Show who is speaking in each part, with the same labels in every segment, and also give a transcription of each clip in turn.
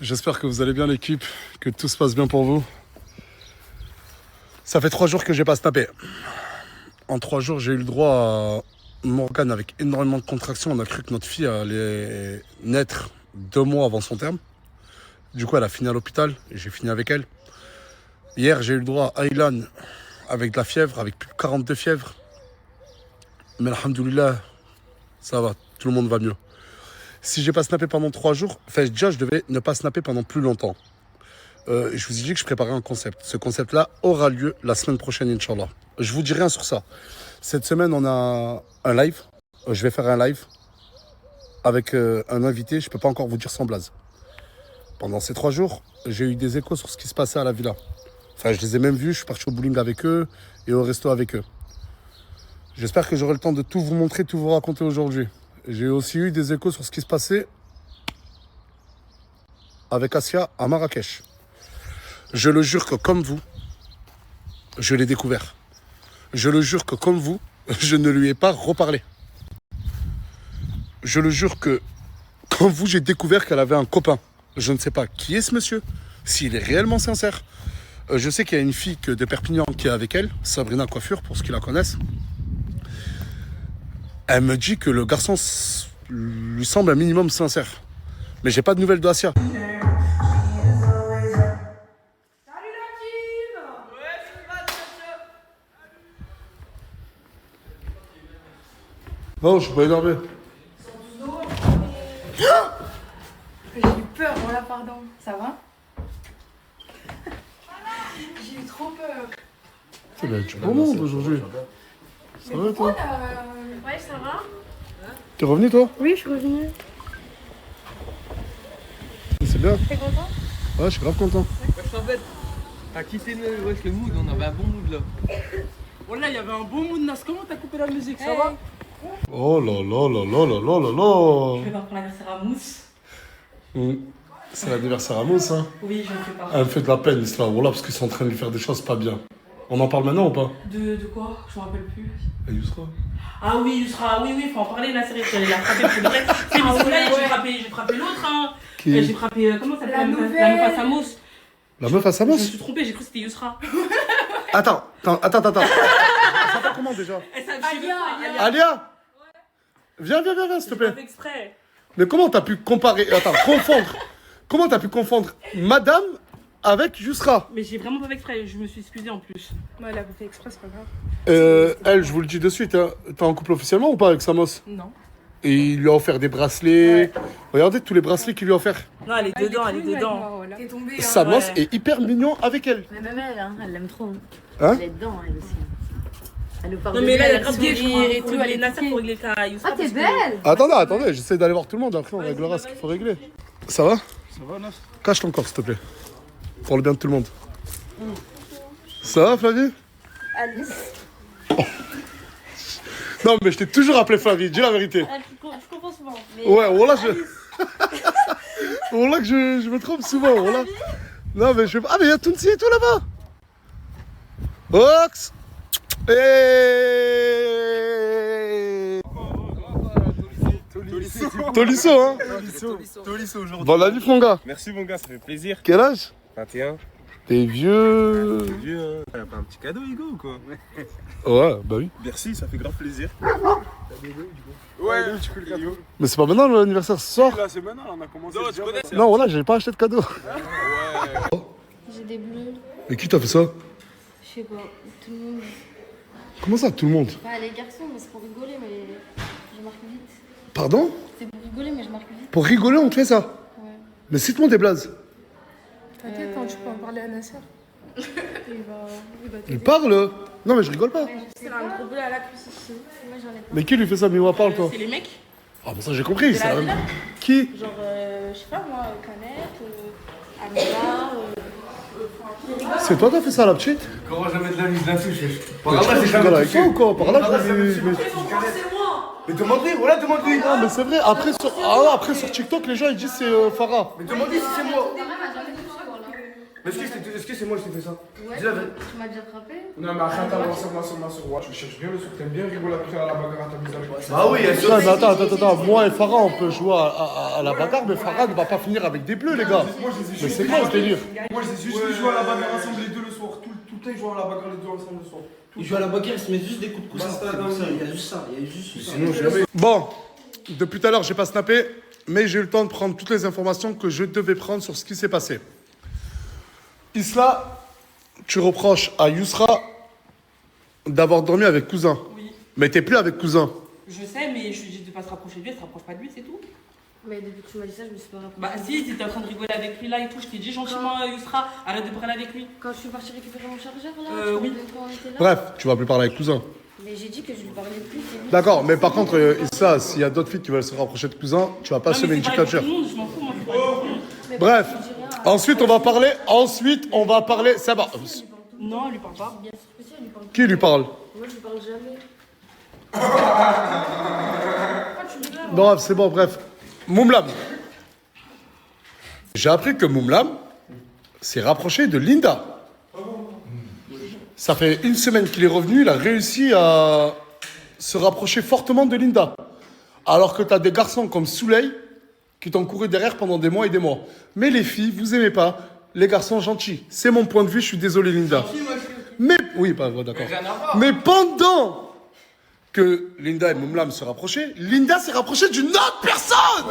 Speaker 1: J'espère que vous allez bien l'équipe, que tout se passe bien pour vous. Ça fait 3 jours que j'ai pas snappé. En 3 jours, j'ai eu le droit à Morgane avec énormément de contractions. On a cru que notre fille allait naître 2 mois avant son terme. Du coup, elle a fini à l'hôpital et j'ai fini avec elle. Hier, j'ai eu le droit à Aylan avec de la fièvre, avec plus de 42 fièvres. Mais alhamdoulilah, ça va, tout le monde va mieux. Si j'ai pas snappé pendant 3 jours, enfin déjà je devais ne pas snapper pendant plus longtemps. Je vous ai dit que je préparais un concept. Ce concept-là aura lieu la semaine prochaine, Inch'Allah. Je vous dis rien sur ça. Cette semaine, on a un live. Je vais faire un live avec un invité. Je peux pas encore vous dire sans blaze. Pendant ces 3 jours, j'ai eu des échos sur ce qui se passait à la villa. Enfin, je les ai même vus. Je suis parti au bowling avec eux et au resto avec eux. J'espère que j'aurai le temps de tout vous montrer, tout vous raconter aujourd'hui. J'ai aussi eu des échos sur ce qui se passait avec Asia à Marrakech. Je le jure que comme vous, je l'ai découvert. Je le jure que comme vous, je ne lui ai pas reparlé. Je le jure que comme vous, j'ai découvert qu'elle avait un copain. Je ne sais pas qui est ce monsieur, s'il est réellement sincère. Je sais qu'il y a une fille de Perpignan qui est avec elle, Sabrina Coiffure, pour ceux qui la connaissent. Elle me dit que le garçon lui semble un minimum sincère. Mais j'ai pas de nouvelles d'Asia.
Speaker 2: Salut la team. Ouais, c'est pas
Speaker 1: Non, je suis pas énervé.
Speaker 3: J'ai eu peur, voilà, pardon. Ça va? J'ai eu trop peur.
Speaker 1: C'est bien, tu es bon monde aujourd'hui. Ça va toi?
Speaker 3: Ouais, ça va?
Speaker 1: T'es revenu toi?
Speaker 3: Oui, je suis revenue.
Speaker 1: C'est bien.
Speaker 3: T'es content?
Speaker 1: Ouais, je suis grave content.
Speaker 4: En fait, t'as quitté le mood, on avait un bon mood là. Voilà, il y avait un bon mood, Nas. Comment t'as coupé la musique, ça va?
Speaker 1: Oh là là là là là là là là.
Speaker 3: Je vais voir pour l'anniversaire à Mousse.
Speaker 1: C'est l'anniversaire à Mousse, hein.
Speaker 3: Oui, je ne fais pas.
Speaker 1: Elle me fait de la peine, Islam. Voilà, parce qu'ils sont en train de lui faire des choses pas bien. On en parle maintenant ou pas?
Speaker 3: De quoi? Je me rappelle plus.
Speaker 1: Et Yousra?
Speaker 3: Ah oui, Yusra, oui, faut en parler, la série. J'allais la frapper pour le vrai. C'est parce que là, j'ai frappé l'autre, hein.
Speaker 1: Qui?
Speaker 3: J'ai frappé, comment ça s'appelle?
Speaker 5: La
Speaker 3: La
Speaker 5: nouvelle.
Speaker 3: meuf à Mousse.
Speaker 1: La meuf à
Speaker 3: Je me
Speaker 1: Samos?
Speaker 3: suis trompée, j'ai cru que c'était Yusra.
Speaker 1: Attends. Elle s'appelle comment déjà? Alia? Viens, s'il te plaît.
Speaker 3: Pas exprès.
Speaker 1: Mais comment t'as pu comparer... Attends, confondre. Comment t'as pu confondre Madame avec Yousra?
Speaker 3: Mais j'ai vraiment pas fait exprès, je me suis excusée en plus.
Speaker 5: Moi, elle a fait exprès, c'est pas grave.
Speaker 1: Elle, je vous le dis de suite, hein, t'es en couple officiellement ou pas avec Samos?
Speaker 3: Non.
Speaker 1: Et il lui a offert des bracelets. Regardez tous les bracelets qu'il lui a offert.
Speaker 3: Non, elle est dedans, elle est dedans.
Speaker 5: T'es tombé, hein.
Speaker 1: Samos
Speaker 3: ouais.
Speaker 1: est hyper mignon avec elle.
Speaker 6: Mais même elle, hein, elle l'aime trop.
Speaker 1: Hein?
Speaker 6: Elle est dedans, elle aussi. Elle nous parle
Speaker 3: Non,
Speaker 6: de
Speaker 3: mais
Speaker 6: lui,
Speaker 3: là, il y a
Speaker 6: elle
Speaker 3: grave
Speaker 6: sourit
Speaker 3: des gens
Speaker 6: et tout, elle est
Speaker 3: Nasser
Speaker 6: piquée.
Speaker 3: pour régler le cas à Yousra.
Speaker 6: Ah, t'es
Speaker 3: parce que-
Speaker 6: belle!
Speaker 1: Attendez, j'essaie d'aller voir tout le monde. Après, on réglera ce qu'il faut régler. Ça va?
Speaker 4: Ça va, Nas?
Speaker 1: Cache ton corps, s'il te plaît. Pour le bien de tout le monde. Ça va, Flavie?
Speaker 6: Alice.
Speaker 1: Non, mais je t'ai toujours appelé Flavie, dis la vérité.
Speaker 6: Je comprends souvent. Mais...
Speaker 1: Ouais, voilà, voilà que je me trompe souvent, voilà. Non, mais je... Ah, mais il y a Tounsi et tout là-bas. Ox. Hey. Tolisso, hein.
Speaker 4: Tolisso aujourd'hui.
Speaker 1: Bon, la vie, mon gars.
Speaker 4: Merci mon gars, ça fait plaisir.
Speaker 1: Quel âge?
Speaker 4: 21.
Speaker 1: T'es vieux.
Speaker 4: T'es vieux, hein. T'as pas un petit cadeau, Hugo, ou quoi?
Speaker 1: Ouais, bah oui.
Speaker 4: Merci, ça fait grave plaisir. Ouais, tu peux le cadeau.
Speaker 1: Mais c'est pas maintenant l'anniversaire ce soir?
Speaker 4: Là, c'est maintenant, on a commencé. Non, tu connais, c'est
Speaker 1: Non, voilà, j'ai pas acheté de cadeau.
Speaker 6: J'ai des bleus.
Speaker 1: Mais qui t'a fait ça?
Speaker 6: Je sais pas. Tout le monde.
Speaker 1: Comment ça, tout le monde?
Speaker 6: Bah, les garçons, mais c'est pour rigoler, mais je marque vite.
Speaker 1: Pardon?
Speaker 6: C'est pour rigoler, mais je marque vite.
Speaker 1: Pour rigoler, on te fait ça?
Speaker 6: Ouais.
Speaker 1: Mais cite-moi des blazes.
Speaker 5: T'inquiète, hein, tu peux en parler à Nasser. Il va
Speaker 1: Il
Speaker 5: t'aider.
Speaker 1: parle. Non, mais je rigole pas.
Speaker 5: C'est un gros bleu à la cuisse ici.
Speaker 6: Moi, j'en ai pas.
Speaker 1: Mais qui lui fait ça? Miwa, parle, toi.
Speaker 3: C'est les mecs.
Speaker 1: Ah, bah ça, j'ai compris.
Speaker 3: De la
Speaker 1: Ça...
Speaker 3: villa.
Speaker 1: Qui?
Speaker 3: Genre, je sais pas moi, Canette, Amira,
Speaker 1: C'est toi qui as fait ça, la petite?
Speaker 4: Comment jamais de la mise là-dessus?
Speaker 1: Par là, je rigole avec toi ou quoi? Par là, je
Speaker 3: c'est moi.
Speaker 4: Mais demande-lui, voilà, demande-lui.
Speaker 1: Non, mais c'est vrai. Après sur... après, sur TikTok, les gens, ils disent c'est Farah.
Speaker 4: Mais demande-lui si c'est moi.
Speaker 7: Est-ce que c'est moi qui t'ai fait ça?
Speaker 6: Ouais,
Speaker 7: Dis la vérité.
Speaker 6: tu m'as déjà frappé.
Speaker 7: Non, mais arrête, sur tu cherches bien le sourd, t'aimes bien rigoler après à la bagarre à ta mise avec moi.
Speaker 1: Ah oui, attends, moi et Farah, on peut jouer à la bagarre, mais Farah ne va pas finir avec des bleus, les gars.
Speaker 7: Moi, je les ai
Speaker 1: Mais
Speaker 7: juste
Speaker 1: c'est quoi ce délire?
Speaker 7: Moi, je les ai juste vu jouer à la bagarre ensemble les deux le soir. Tout le temps, ils jouent à la bagarre les deux ensemble le soir.
Speaker 4: Il joue à la bagarre, il se met juste des coups de coussin. Il y a juste ça,
Speaker 7: Sinon, jamais.
Speaker 1: Bon, depuis tout à l'heure, j'ai pas snappé, mais j'ai eu le temps de prendre toutes les informations que je devais prendre sur ce qui s'est passé. Isla, tu reproches à Yousra d'avoir dormi avec cousin.
Speaker 3: Oui.
Speaker 1: Mais t'es plus avec cousin.
Speaker 3: Je sais, mais je lui dis de pas se rapprocher de lui, elle se rapproche pas de lui, c'est tout.
Speaker 6: Mais depuis que tu m'as dit ça, je me suis pas rapprochée.
Speaker 3: Bah si, t'étais en train de rigoler avec lui là et tout, je t'ai dit gentiment Yousra, arrête de parler avec lui.
Speaker 6: Quand je suis partie récupérer mon chargeur là,
Speaker 3: oui.
Speaker 6: quand on était là.
Speaker 1: Bref, tu vas plus parler avec cousin.
Speaker 6: Mais j'ai dit que je lui parlais plus. c'est lui.
Speaker 1: D'accord, mais par contre, Isla, s'il y a d'autres filles qui veulent se rapprocher de cousin, tu vas pas
Speaker 3: Non, mais
Speaker 1: semer une
Speaker 3: c'est pareil pour
Speaker 1: dictature.
Speaker 3: tout le monde, je m'en fous, moi, je parle pour tout le monde.
Speaker 6: Mais
Speaker 1: Bref,
Speaker 6: bon, tu dis rien,
Speaker 1: ensuite on va parler, ça va.
Speaker 3: Non, elle lui parle pas.
Speaker 6: Bien sûr que si, elle lui parle.
Speaker 1: Qui lui parle?
Speaker 6: Moi, je lui parle jamais.
Speaker 1: Bref, c'est bon, bref. Moumlam. J'ai appris que Moumlam s'est rapproché de Linda. Ça fait une semaine qu'il est revenu, il a réussi à se rapprocher fortement de Linda. Alors que tu as des garçons comme Souley qui t'ont couru derrière pendant des mois et des mois. Mais les filles, vous aimez pas les garçons gentils. C'est mon point de vue, je suis désolé Linda. Mais, oui, bah, d'accord. Mais pendant que Linda et Moumlam se rapprochaient, Linda s'est rapprochée d'une autre personne.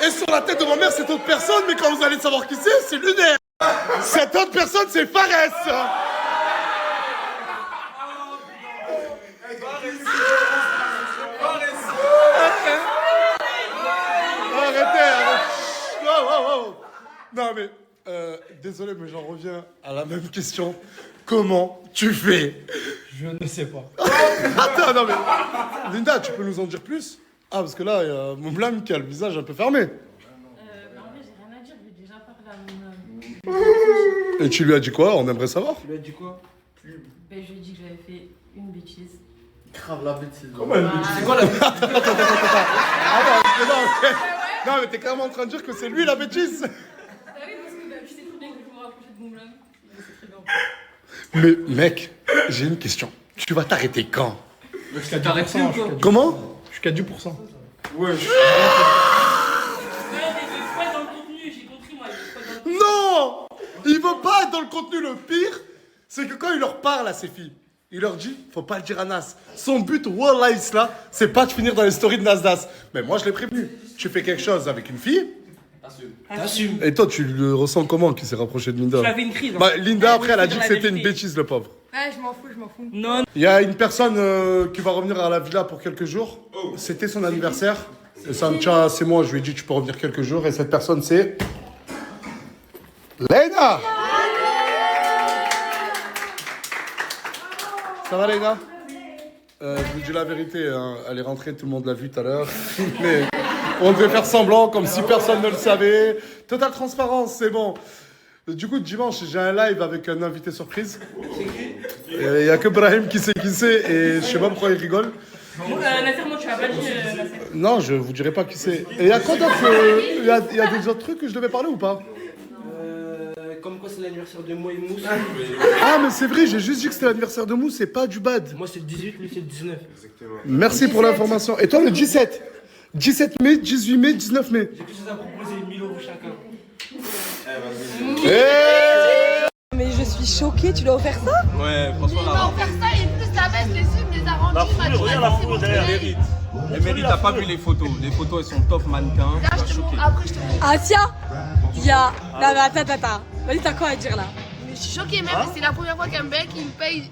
Speaker 1: Et sur la tête de ma mère, cette autre personne, mais quand vous allez savoir qui c'est lunaire. Cette autre personne, c'est Fares. Arrêtez. Wow. Non mais, désolé, mais j'en reviens à la même question. Comment tu fais?
Speaker 4: Je ne sais pas.
Speaker 1: Attends, non mais, Linda, tu peux nous en dire plus? Ah, parce que là, il y a Moumlam qui a le visage un peu fermé.
Speaker 6: Mais en vrai, j'ai rien à dire, je lui ai déjà parlé à mon.
Speaker 1: Et tu lui as dit quoi? On aimerait savoir.
Speaker 4: Tu lui as dit quoi?
Speaker 6: Ben, je lui ai dit que j'avais fait une bêtise.
Speaker 4: Grave la bêtise.
Speaker 7: Comment elle me dit?
Speaker 4: C'est quoi la bêtise?
Speaker 1: Attends, non, mais t'es clairement en train de dire que c'est lui la bêtise.
Speaker 6: Ah oui, parce que tu sais très bien que je me rapprochais de Moumlam. C'est très bien.
Speaker 1: Mais mec, j'ai une question. Tu vas t'arrêter quand?
Speaker 4: Tu t'arrêtes ou quoi?
Speaker 1: Comment?
Speaker 7: Jusqu'à 10%.
Speaker 1: Ouais.
Speaker 3: Ouais, mais il veut pas être dans le contenu, j'ai compris moi, il veut pas être dans le contenu.
Speaker 1: Non! Il veut pas être dans le contenu. Le pire, c'est que quand il leur parle à ces filles, il leur dit, faut pas le dire à Nas. Son but, Wallah Isla, c'est pas de finir dans les stories de Nasdas. Mais moi, je l'ai prévenu. Tu fais quelque chose avec une fille.
Speaker 4: T'assumes.
Speaker 1: Et toi, tu le ressens comment qu'il s'est rapproché de Linda?
Speaker 3: J'avais une crise. Hein.
Speaker 1: Bah, Linda, après, elle a dit
Speaker 3: Dans
Speaker 1: que
Speaker 3: la
Speaker 1: c'était une
Speaker 3: vérité.
Speaker 1: bêtise, le pauvre.
Speaker 5: Ouais, je m'en fous.
Speaker 3: Non,
Speaker 1: Il y a une personne qui va revenir à la villa pour quelques jours. C'était son anniversaire. Et ça me tient assez moi. Je lui ai dit, tu peux revenir quelques jours. Et cette personne, c'est... Léna! Ça va, Léna? Je vous dis la vérité. Hein. Elle est rentrée, tout le monde l'a vu tout à l'heure. Mais on devait faire semblant, comme si personne ne le savait. Totale transparence, c'est bon. Du coup, dimanche, j'ai un live avec un invité surprise. Il n'y a que Brahim qui sait qui c'est et je sais pas pourquoi il rigole.
Speaker 3: Nasser, moi tu m'as pas dit Nasser.
Speaker 1: Non, je vous dirai pas qui c'est. Et il y a quoi d'autre? Il y a des autres trucs que je devais parler ou pas?
Speaker 4: Comme quoi c'est l'anniversaire de moi et Mousse.
Speaker 1: Ah, mais c'est vrai, j'ai juste dit que c'était l'anniversaire de Mousse, c'est pas du bad.
Speaker 4: Moi c'est le 18, lui c'est le 19.
Speaker 1: Merci pour l'information. Et toi, le 17? 17 mai, 18 mai, 19 mai.
Speaker 4: J'ai quelque chose à proposer, 1000 € chacun.
Speaker 2: Mais je suis choquée, tu lui as offert ça?
Speaker 8: Ouais, franchement,
Speaker 9: Il va en faire ça et plus la baisse, les yeux, les arrondis.
Speaker 8: regarde la fourrure derrière. Elle mérite, t'as pas vu les photos. Les photos, elles sont top mannequins.
Speaker 9: Là, je te montre. Après, je te montre.
Speaker 2: Asia, il y a. Non, mais attends. Vas-y, t'as quoi à dire là?
Speaker 9: Mais je suis choquée, même. C'est la première fois qu'un mec, il me paye.